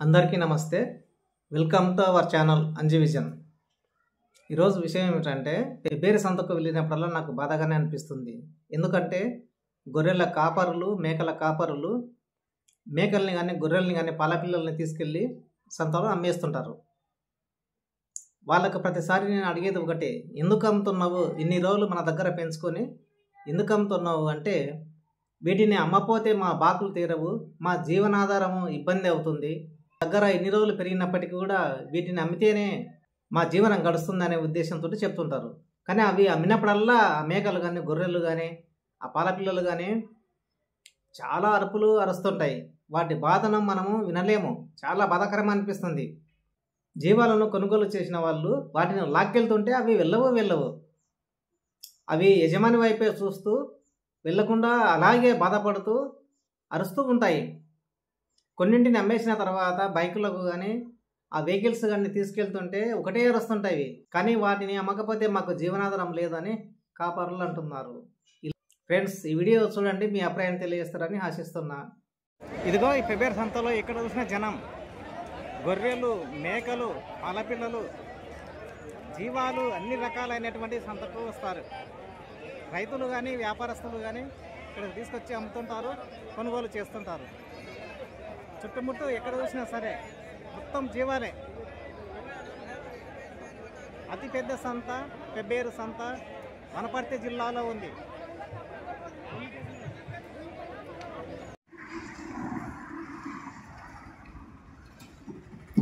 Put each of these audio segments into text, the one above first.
అందరికీ నమస్తే. Welcome to our channel Anji vision. ఈరోజు విషయం ఏమిటంటే, పెబ్బేరు సంతకు వెళ్ళినప్పుడల్లా నాకు బాధగానే అనిపిస్తుంది. ఎందుకంటే గొర్రెల కాపరులు, మేకల కాపరులు మేకల్ని కానీ గొర్రెల్ని కానీ పాలపిల్లల్ని తీసుకెళ్ళి సంతలో అమ్మేస్తుంటారు. వాళ్ళకు ప్రతిసారి నేను అడిగేది ఒకటే, ఎందుకు అమ్ముతున్నావు? ఇన్ని రోజులు మన దగ్గర పెంచుకొని ఎందుకు అమ్ముతున్నావు అంటే, వీటిని అమ్మపోతే మా బాకులు తీరవు, మా జీవనాధారము ఇబ్బంది అవుతుంది, దగ్గర ఎన్ని రోజులు పెరిగినప్పటికీ కూడా వీటిని అమ్మితేనే మా జీవనం గడుస్తుంది అనే ఉద్దేశంతో చెప్తుంటారు. కానీ అవి అమ్మినప్పుడల్లా ఆ మేకలు కానీ గొర్రెలు కానీ ఆ పాలపిల్లలు కానీ చాలా అరుపులు అరుస్తుంటాయి. వాటి బాధను మనము వినలేము. చాలా బాధాకరం అనిపిస్తుంది. జీవాలను కొనుగోలు చేసిన వాళ్ళు వాటిని లాక్కెళ్తుంటే అవి వెళ్ళవు. అవి యజమాని వైపే చూస్తూ వెళ్ళకుండా అలాగే బాధపడుతూ అరుస్తూ ఉంటాయి. కొన్నింటిని అమ్మేసిన తర్వాత బైకులకు కానీ ఆ వెహికల్స్ కానీ తీసుకెళ్తుంటే ఒకటే అరుస్తుంటాయి. కానీ వాటిని అమ్మకపోతే మాకు జీవనాధారం లేదని కాపరులు అంటున్నారు. ఫ్రెండ్స్, ఈ వీడియో చూడండి, మీ అభిప్రాయం తెలియజేస్తారని ఆశిస్తున్నా. ఇదిగో ఈ పెబ్బేరు సంతలో ఎక్కడ చూసిన జనం, గొర్రెలు, మేకలు, పాలపిల్లలు, జీవాలు అన్ని రకాలైనటువంటి సంతకు వస్తారు. రైతులు కానీ వ్యాపారస్తులు కానీ ఇక్కడ తీసుకొచ్చి అమ్ముతుంటారు, కొనుగోలు చేస్తుంటారు. చుట్టుముట్టు ఎక్కడ చూసినా సరే మొత్తం జీవాలే. అతిపెద్ద సంత పెబ్బేరు సంత వనపర్తి జిల్లాలో ఉంది.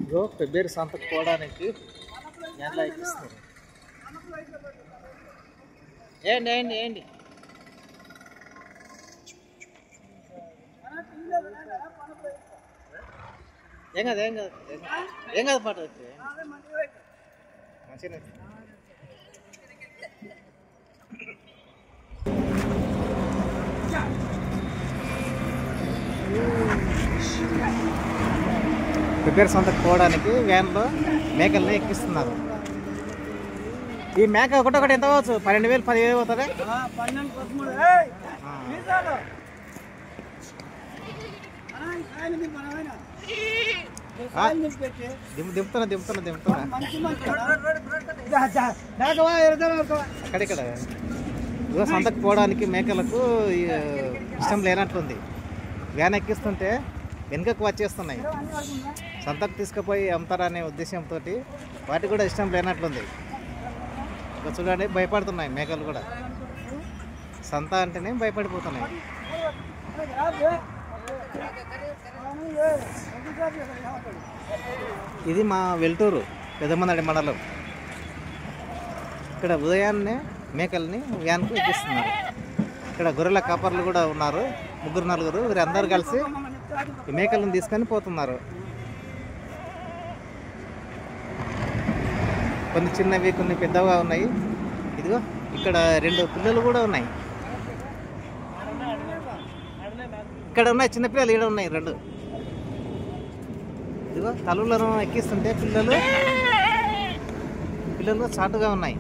ఇగో పెబ్బేరు సంతకు పోవడానికి ఎలా ఎక్కిస్తారు. ఏంటి ఏం కాదు పాట వచ్చి మంచిగా. పెబ్బేరు సంతకు పోవడానికి వ్యాన్లో మేకల్ని ఎక్కిస్తున్నారు. ఈ మేక ఒకటి ఎంత కావచ్చు? 12,000 10,000 అవుతుంది. దింపుతున్నా అక్కడిక్కడ. ఇదో సంతకు పోవడానికి మేకలకు ఇష్టం లేనట్లుంది. వ్యాన్ ఎక్కిస్తుంటే వెనుకకు వచ్చేస్తున్నాయి. సంతకు తీసుకుపోయి అమ్ముతారనే ఉద్దేశంతో వాటికి కూడా ఇష్టం లేనట్లుంది. ఇక చూడండి, భయపడుతున్నాయి మేకలు కూడా. సంత అంటేనే భయపడిపోతున్నాయి. ఇది మా వెల్టూరు పెదమందడి మండలం. ఇక్కడ ఉదయాన్నే మేకల్ని వ్యాన్కు ఎక్కిస్తున్నారు. ఇక్కడ గొర్రెల కాపర్లు కూడా ఉన్నారు, 3-4. వీరందరూ కలిసి ఈ మేకలను తీసుకొని పోతున్నారు. కొన్ని చిన్నవి, కొన్ని పెద్దవిగా ఉన్నాయి. ఇదిగో ఇక్కడ 2 పిల్లలు కూడా ఉన్నాయి. ఇక్కడ ఉన్నాయి చిన్నపిల్లలు, ఈడ ఉన్నాయి 2. ఇదిగో తలులను ఎక్కిస్తుంటే పిల్లలు చాటుగా ఉన్నాయి.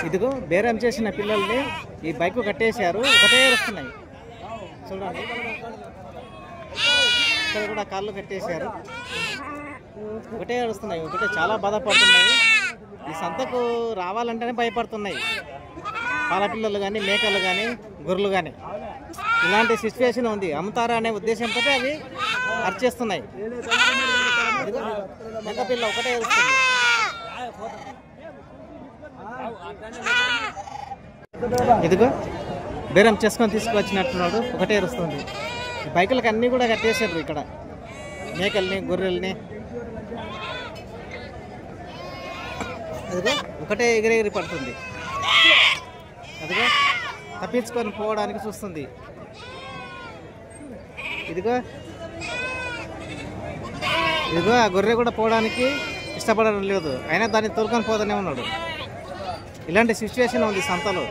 ఇదిగో బేరం చేసిన పిల్లల్ని ఈ బైక్ కట్టేశారు, ఒకటే వస్తున్నాయి. చూడండి, ఇక్కడ కూడా కాళ్ళు కట్టేశారు, ఒకటే వస్తున్నాయి. ఒకటే చాలా బాధపడుతున్నాయి. ఈ సంతకు రావాలంటేనే భయపడుతున్నాయి. పాలపిల్లలు కానీ మేకలు కానీ గొర్రెలు కానీ. ఇలాంటి సిచ్యువేషన్ ఉంది. అమ్ముతారా అనే ఉద్దేశంతో అవి అరిచేస్తున్నాయి. మేకపిల్ల ఒకటే వస్తుంది. ఇదిగో బేరం చేసుకొని తీసుకువచ్చినట్టున్నాడు, ఒకటే వస్తుంది. బైకులకు అన్నీ కూడా కట్టేశారు. ఇక్కడ మేకల్ని గొర్రెల్ని అదిగో ఒకటే ఎగిరెగిరి పడుతుంది. అదిగో తప్పించుకొని పోవడానికి చూస్తుంది. ఇదిగో ఆ గొర్రె కూడా పోవడానికి ఇష్టపడడం లేదు, అయినా దాన్ని తోలుకొని పోతూనే ఉన్నాడు. ఇలాంటి సిచ్యువేషన్ ఉంది సంతలో.